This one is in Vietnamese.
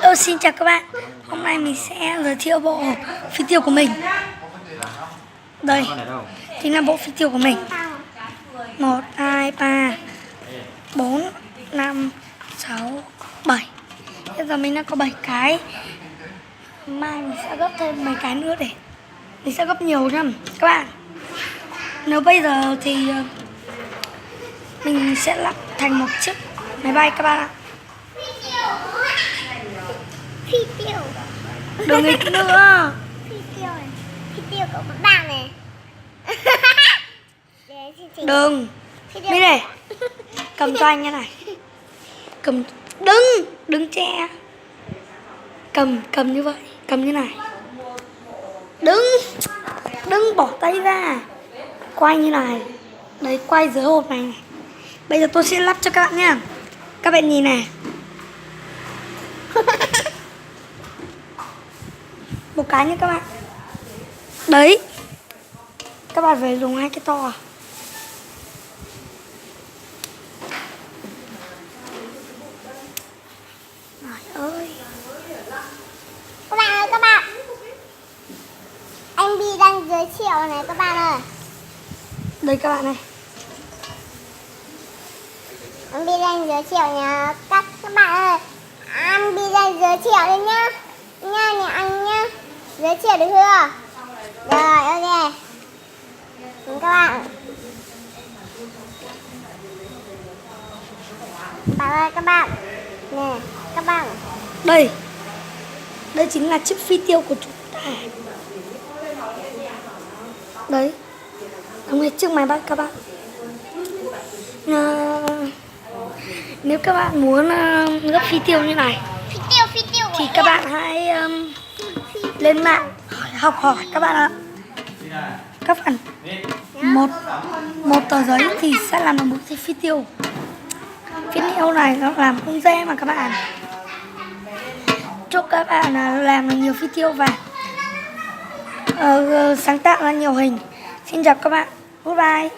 Hello, xin chào các bạn. Hôm nay mình sẽ giới thiệu bộ phi tiêu của mình. Đây, chính là bộ phi tiêu của mình. 1, 2, 3, 4, 5, 6, 7. Hiện giờ mình đã có 7 cái. Mai mình sẽ gấp thêm mấy cái nữa để mình sẽ gấp nhiều nhá các bạn. Nếu bây giờ thì mình sẽ lắp thành một chiếc máy bay các bạn ạ. Phi tiêu. Đừng nghịch nữa. Phi tiêu của các bạn này. Đừng. Đây này. Cầm cho anh như này. Cầm. Đừng che. Cầm như vậy. Cầm như này. Đừng bỏ tay ra. Quay như này. Đấy, quay dưới hộp này. Bây giờ tôi sẽ lắp cho các bạn nha. Các bạn nhìn này. Một cái nha các bạn. Đấy. Các bạn phải dùng hai cái to. Trời ơi. Các bạn. Anh Bi đang giới thiệu này các bạn ơi. Đây các bạn này. Anh Bi đang giới thiệu nha các bạn ơi. Anh Bi đang giới thiệu đây nhá. Nha anh nhá. Giới thiệu được chưa? Rồi, ok. Các bạn. Bạn ơi các bạn. Nè, các bạn. Đây. Đây chính là chiếc phi tiêu của chúng ta. Đấy. Đúng là chiếc máy bay các bạn. Nếu các bạn muốn gấp phi tiêu như này Phi tiêu thì các bạn hãy lên mạng học hỏi các bạn ạ. Các bạn một tờ giấy thì sẽ làm được một chiếc phi tiêu. Phi tiêu này nó làm không dễ mà các bạn. Chúc các bạn làm được nhiều phi tiêu và sáng tạo ra nhiều hình. Xin chào các bạn. Goodbye.